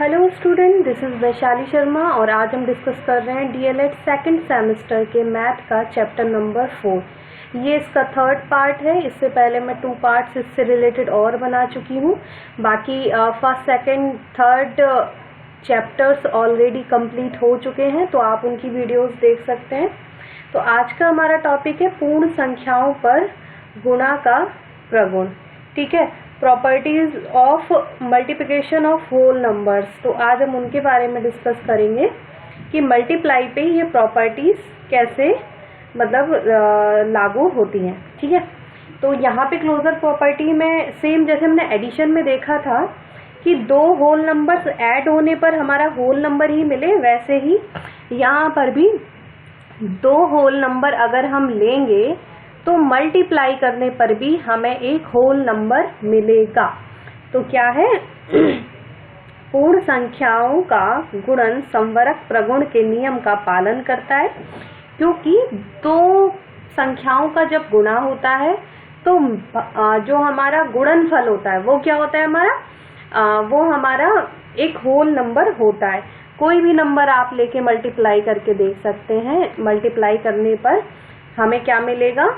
Hello student, this is Vaishali Sharma और आज हम डिस्कस कर रहे हैं डीएलएड सेकंड सेमेस्टर के मैथ का चैप्टर नंबर 4। ये इसका थर्ड पार्ट है। इससे पहले मैं 2 पार्ट्स इससे रिलेटेड और बना चुकी हूँ। बाकी first second third chapters already complete हो चुके हैं, तो आप उनकी वीडियोस देख सकते हैं। तो आज का हमारा टॉपिक है पूर्ण संख्याओं पर गुणा का प्रगुण। ठीक है, properties of multiplication of whole numbers. तो आज हम उनके बारे में डिस्कस करेंगे कि मल्टीप्लाई पे ये प्रॉपर्टीज कैसे लागू होती हैं। ठीक है, तो यहाँ पे क्लोजर प्रॉपर्टी में सेम जैसे हमने एडिशन में देखा था कि 2 होल नंबर्स ऐड होने पर हमारा होल नंबर ही मिले, वैसे ही यहाँ पर भी 2 होल नंबर अगर हम लेंगे तो मल्टीप्लाई करने पर भी हमें एक होल नंबर मिलेगा। तो क्या है, पूर्ण संख्याओं का गुणन संवरक प्रगुण के नियम का पालन करता है, क्योंकि 2 संख्याओं का जब गुणा होता है तो जो हमारा गुणनफल होता है वो क्या होता है वो हमारा एक होल नंबर होता है। कोई भी नंबर आप लेके मल्टीप्लाई करके देख सकते हैं। मल्टीप्लाई करने पर हमें क्या मिलेगा,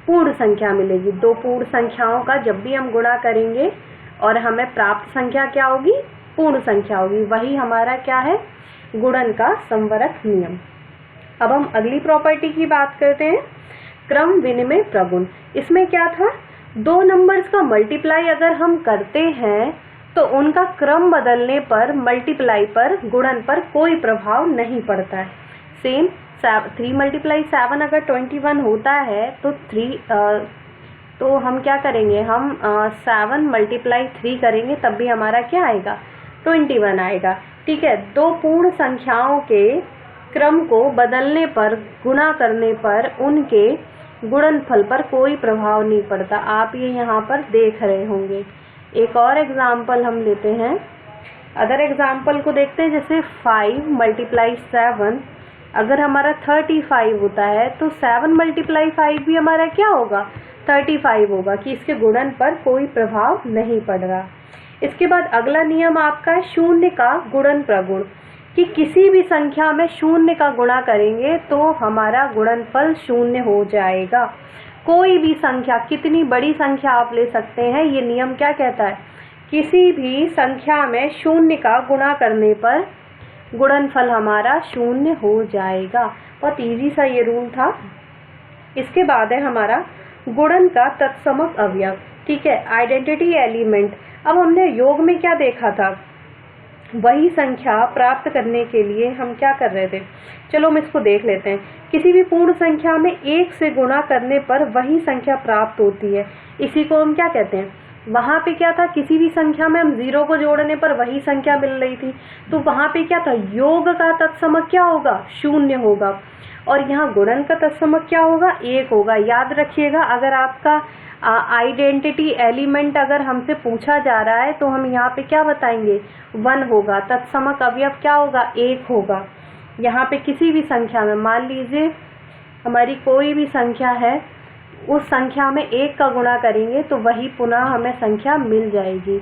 पूर्ण संख्या मिलेगी। 2 पूर्ण संख्याओं का जब भी हम गुणा करेंगे और हमें प्राप्त संख्या क्या होगी, पूर्ण संख्या होगी। वही हमारा क्या है, गुणन का संवरक नियम। अब हम अगली प्रॉपर्टी की बात करते हैं, क्रम विनिमय प्रगुण। इसमें क्या था, 2 नंबर्स का मल्टीप्लाई अगर हम करते हैं तो उनका क्रम बदलने पर मल्टीप्लाई पर, गुणन पर कोई प्रभाव नहीं पड़ता है। सेम 3 × 7 अगर 21 होता है तो तो हम क्या करेंगे, हम 7 × 3 करेंगे तब भी हमारा क्या आएगा, 21 आएगा। ठीक है, 2 पूर्ण संख्याओं के क्रम को बदलने पर, गुणा करने पर उनके गुणनफल पर कोई प्रभाव नहीं पड़ता। आप ये यहाँ पर देख रहे होंगे। एक और एग्जाम्पल हम लेते हैं, अदर एग्जाम्पल को देखते हैं। जैसे 5 × 7 अगर हमारा 35 होता है तो 7 × 5 भी हमारा क्या होगा, 35 होगा, कि इसके गुणन पर कोई प्रभाव नहीं पड़ रहा। इसके बाद अगला नियम आपका है शून्य का गुणन प्रगुण, कि किसी भी संख्या में शून्य का गुणा करेंगे तो हमारा गुणनफल 0 हो जाएगा। कोई भी संख्या, कितनी बड़ी संख्या आप ले सकते हैं, ये नियम क्या कहता है, किसी भी संख्या में शून्य का गुणा करने पर गुणनफल हमारा 0 हो जाएगा। बहुत इजी सा ये रूल था। इसके बाद है हमारा गुणन का तत्समक अवयव। ठीक है, आइडेंटिटी एलिमेंट। अब हमने योग में क्या देखा था, वही संख्या प्राप्त करने के लिए हम क्या कर रहे थे, चलो हम इसको देख लेते हैं। किसी भी पूर्ण संख्या में 1 से गुणा करने पर वही संख्या प्राप्त होती है, इसी को हम क्या कहते हैं। वहां पे क्या था, किसी भी संख्या में हम 0 को जोड़ने पर वही संख्या मिल रही थी, तो वहां पे क्या था, योग का तत्समक क्या होगा, 0 होगा। और यहाँ गुणन का तत्समक क्या होगा, 1 होगा। याद रखिएगा, अगर आपका आइडेंटिटी एलिमेंट अगर हमसे पूछा जा रहा है तो हम यहाँ पे क्या बताएंगे, 1 होगा। तत्समक अवयव क्या होगा, 1 होगा। यहाँ पे किसी भी संख्या में, मान लीजिए हमारी कोई भी संख्या है, उस संख्या में 1 का गुणा करेंगे तो वही पुनः हमें संख्या मिल जाएगी।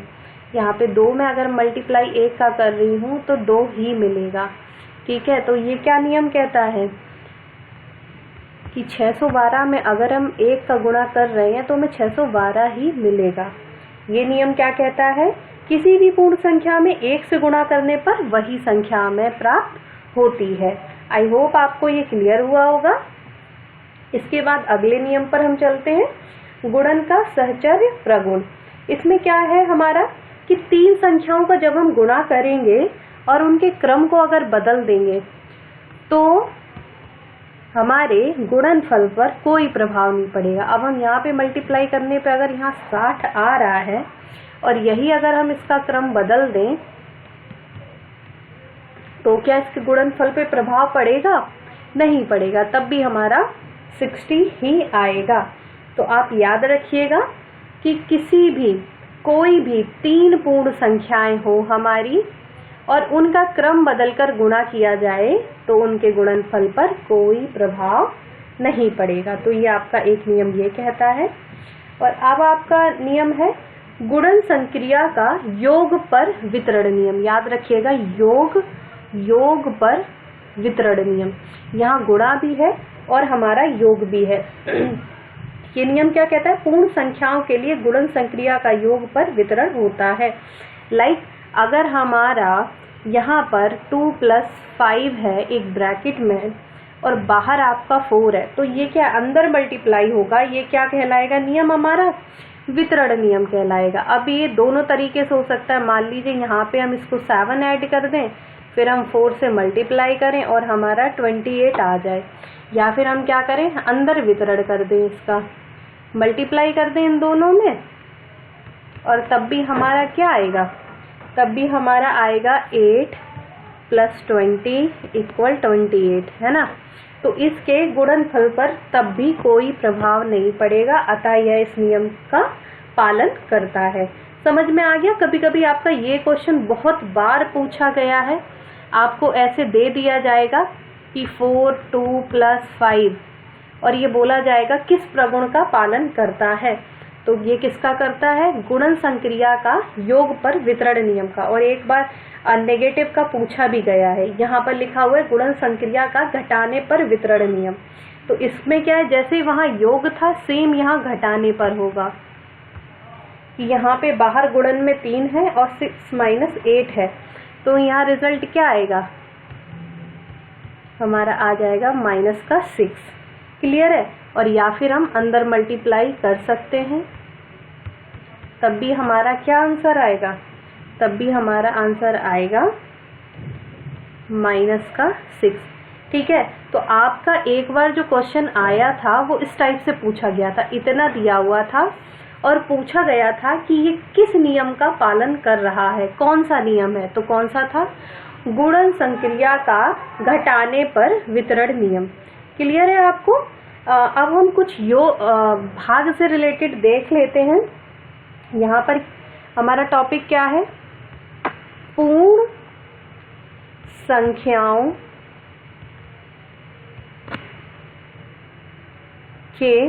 यहाँ पे 2 में अगर मल्टीप्लाई 1 का कर रही हूँ तो 2 ही मिलेगा। ठीक है, तो ये क्या नियम कहता है कि 612 में अगर हम 1 का गुणा कर रहे हैं तो हमें 612 ही मिलेगा। ये नियम क्या कहता है, किसी भी पूर्ण संख्या में 1 से गुणा करने पर वही संख्या हमें प्राप्त होती है। आई होप आपको ये क्लियर हुआ होगा। इसके बाद अगले नियम पर हम चलते हैं, गुणन का सहचर्य प्रगुण। इसमें क्या है हमारा कि 3 संख्याओं का जब हम गुणा करेंगे और उनके क्रम को अगर बदल देंगे तो हमारे गुणनफल पर कोई प्रभाव नहीं पड़ेगा। अब हम यहाँ पे मल्टीप्लाई करने पे अगर यहाँ 60 आ रहा है और यही अगर हम इसका क्रम बदल दें तो क्या इसके गुणनफल पे प्रभाव पड़ेगा, नहीं पड़ेगा, तब भी हमारा 60 ही आएगा। तो आप याद रखिएगा कि किसी भी, कोई भी 3 पूर्ण संख्याएं हो हमारी और उनका क्रम बदलकर गुणा किया जाए तो उनके गुणनफल पर कोई प्रभाव नहीं पड़ेगा। तो ये आपका एक नियम ये कहता है। और अब आपका नियम है गुणन संक्रिया का योग पर वितरण नियम, याद रखिएगा, योग पर वितरण नियम। यहाँ गुणा भी है और हमारा योग भी है। ये नियम क्या कहता है? पूर्ण संख्याओं के लिए गुणन संक्रिया का योग पर वितरण होता है। लाइक अगर हमारा यहाँ पर 2 + 5 है एक ब्रैकेट में और बाहर आपका 4 है, तो ये क्या अंदर मल्टीप्लाई होगा, ये क्या कहलाएगा? नियम हमारा वितरण नियम कहलाएगा। अब ये दोनों तरीके से हो सकता है। मान लीजिए यहाँ पे हम इसको 7 ऐड कर दें, फिर हम 4 से मल्टीप्लाई करें और हमारा 28 आ जाए, या फिर हम क्या करें, अंदर वितरण कर दें, इसका मल्टीप्लाई कर दें इन दोनों में, और तब भी हमारा क्या आएगा? तब भी हमारा आएगा 8 + 20 = 28, है ना। तो इसके गुणनफल पर तब भी कोई प्रभाव नहीं पड़ेगा, अतः यह इस नियम का पालन करता है। समझ में आ गया? कभी कभी आपका ये क्वेश्चन बहुत बार पूछा गया है। आपको ऐसे दे दिया जाएगा कि 4, 2 + 5 और ये बोला जाएगा किस प्रगुण का पालन करता है। तो ये किसका करता है? गुणन संक्रिया का योग पर वितरण नियम का। और एक बार नेगेटिव का पूछा भी गया है, यहाँ पर लिखा हुआ है गुणन संक्रिया का घटाने पर वितरण नियम। तो इसमें क्या है, जैसे वहाँ योग था सेम यहाँ घटाने पर होगा। यहाँ पे बाहर गुणन में 3 है और 6 - 8 है, तो यहाँ रिजल्ट क्या आएगा? हमारा आ जाएगा -6। क्लियर है? और या फिर हम अंदर मल्टीप्लाई कर सकते हैं, तब भी हमारा क्या आंसर आएगा? तब भी हमारा आंसर आएगा -6। ठीक है। तो आपका एक बार जो क्वेश्चन आया था वो इस टाइप से पूछा गया था, इतना दिया हुआ था और पूछा गया था कि ये किस नियम का पालन कर रहा है, कौन सा नियम है। तो कौन सा था? गुणन संक्रिया का घटाने पर वितरण नियम। क्लियर है आपको? अब हम कुछ भाग से रिलेटेड देख लेते हैं। यहाँ पर हमारा टॉपिक क्या है? पूर्ण संख्याओं के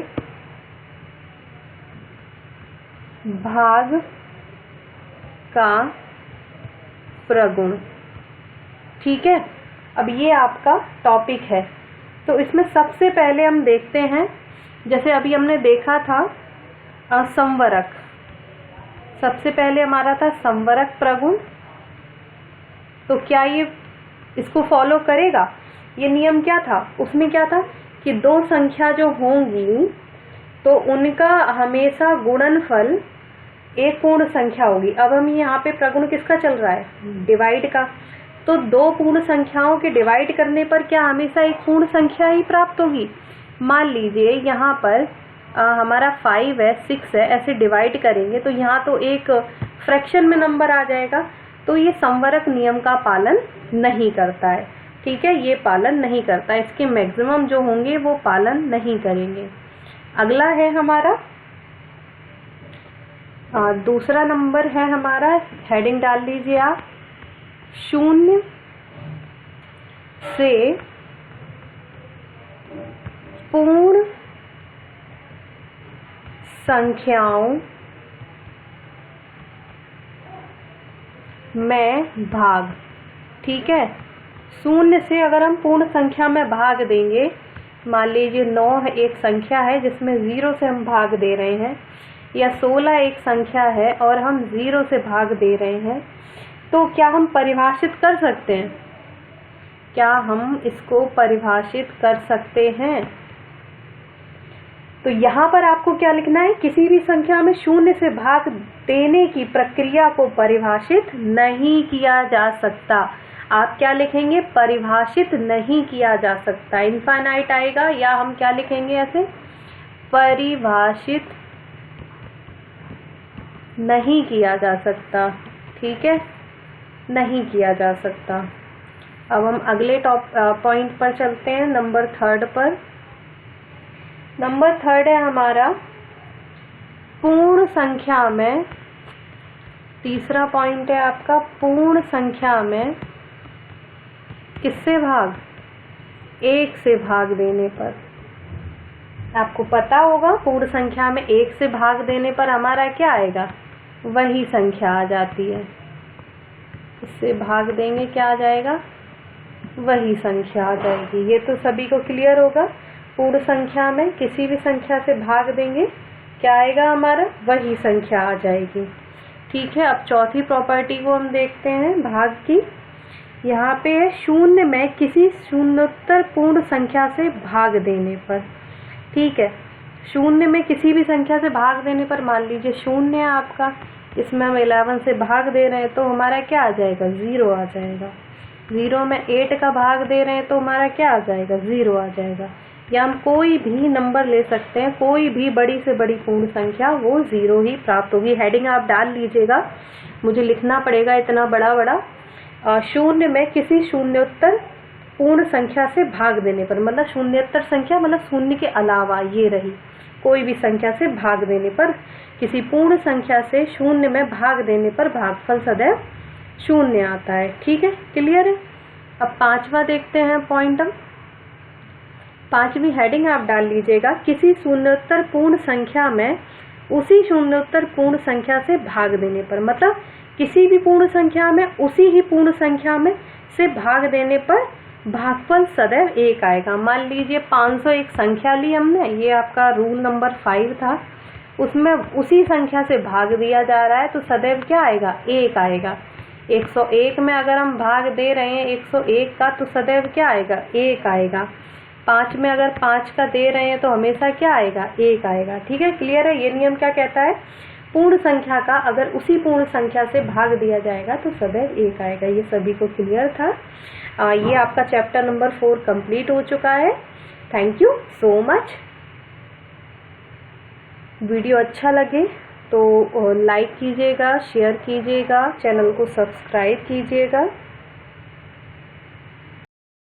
भाग का प्रगुण। ठीक है। अब ये आपका टॉपिक है। तो इसमें सबसे पहले हम देखते हैं, जैसे अभी हमने देखा था संवरक। सबसे पहले हमारा था संवरक प्रगुण। तो क्या ये इसको फॉलो करेगा? ये नियम क्या था? उसमें क्या था कि दो संख्या जो होंगी तो उनका हमेशा गुणनफल एक पूर्ण संख्या होगी। अब हम यहाँ पे प्रगुण किसका चल रहा है? डिवाइड का। तो दो पूर्ण संख्याओं के डिवाइड करने पर क्या हमेशा एक पूर्ण संख्या ही प्राप्त होगी? मान लीजिए यहाँ पर हमारा 5 है, 6 है, ऐसे डिवाइड करेंगे तो यहाँ तो एक फ्रैक्शन में नंबर आ जाएगा। तो ये संवरक नियम का पालन नहीं करता है। ठीक है, ये पालन नहीं करता, इसके मैक्सिमम जो होंगे वो पालन नहीं करेंगे। अगला है हमारा दूसरा नंबर है हमारा, हेडिंग डाल लीजिए आप, 0 से पूर्ण संख्याओं में भाग। ठीक है, 0 से अगर हम पूर्ण संख्या में भाग देंगे, मान लीजिए 9 एक संख्या है जिसमें 0 से हम भाग दे रहे हैं, या 16 एक संख्या है और हम 0 से भाग दे रहे हैं, तो क्या हम परिभाषित कर सकते हैं? क्या हम इसको परिभाषित कर सकते हैं? तो यहाँ पर आपको क्या लिखना है? किसी भी संख्या में 0 से भाग देने की प्रक्रिया को परिभाषित नहीं किया जा सकता। आप क्या लिखेंगे? परिभाषित नहीं किया जा सकता। इनफाइनाइट आएगा, या हम क्या लिखेंगे ऐसे? परिभाषित नहीं किया जा सकता। ठीक है, नहीं किया जा सकता। अब हम अगले पॉइंट पर चलते हैं, नंबर 3 पर। नंबर 3 है हमारा पूर्ण संख्या में, तीसरा पॉइंट है आपका पूर्ण संख्या में किससे भाग? 1 से भाग देने पर। आपको पता होगा पूर्ण संख्या में 1 से भाग देने पर हमारा क्या आएगा? वही संख्या आ जाती है। इससे भाग देंगे क्या आ जाएगा, वही संख्या आ जाएगी। ये तो सभी को क्लियर होगा। पूर्ण संख्या में किसी भी संख्या से भाग देंगे क्या आएगा हमारा, वही संख्या आ जाएगी। ठीक है, अब चौथी प्रॉपर्टी को हम देखते हैं भाग की। यहाँ पे है शून्य में किसी शून्योत्तर पूर्ण संख्या से भाग देने पर। ठीक है, शून्य में किसी भी संख्या से भाग देने पर, मान लीजिए शून्य है आपका, इसमें हम 11 से भाग दे रहे हैं तो हमारा क्या आ जाएगा, 0 आ जाएगा। 0 में 8 का भाग दे रहे हैं तो हमारा क्या आ जाएगा, 0 आ जाएगा। या हम कोई भी नंबर ले सकते हैं, कोई भी बड़ी से बड़ी पूर्ण संख्या, वो 0 ही प्राप्त होगी। हेडिंग आप डाल लीजिएगा, मुझे लिखना पड़ेगा इतना बड़ा बड़ा। शून्य में किसी शून्योत्तर पूर्ण संख्या से भाग देने पर, मतलब शून्योत्तर संख्या मतलब शून्य के अलावा, ये रही कोई भी संख्या से भाग देने पर, किसी पूर्ण संख्या से शून्य में भाग देने पर भागफल सदैव शून्य आता है। ठीक है, क्लियर है। अब पांचवा देखते हैं पॉइंट हम। पांचवी हेडिंग आप डाल लीजिएगा, किसी शून्योत्तर पूर्ण संख्या में उसी शून्योत्तर पूर्ण संख्या से भाग देने पर, मतलब किसी भी पूर्ण संख्या में उसी ही पूर्ण संख्या में से भाग देने पर भागफल सदैव 1 आएगा। मान लीजिए 501 संख्या ली हमने, ये आपका रूल नंबर 5 था, उसमें उसी संख्या से भाग दिया जा रहा है तो सदैव क्या आएगा, 1 आएगा। 101 में अगर हम भाग दे रहे हैं 101 का तो सदैव क्या आएगा, 1 आएगा। 5 में अगर 5 का दे रहे हैं तो हमेशा क्या आएगा, 1 आएगा। ठीक है, क्लियर है। ये नियम क्या कहता है, पूर्ण संख्या का अगर उसी पूर्ण संख्या से भाग दिया जाएगा तो सदैव 1 आएगा। ये सभी को क्लियर था। ये आपका चैप्टर नंबर 4 कंप्लीट हो चुका है। Thank you so much. Video अच्छा लगे तो लाइक कीजिएगा, शेयर कीजिएगा, चैनल को सब्सक्राइब कीजिएगा।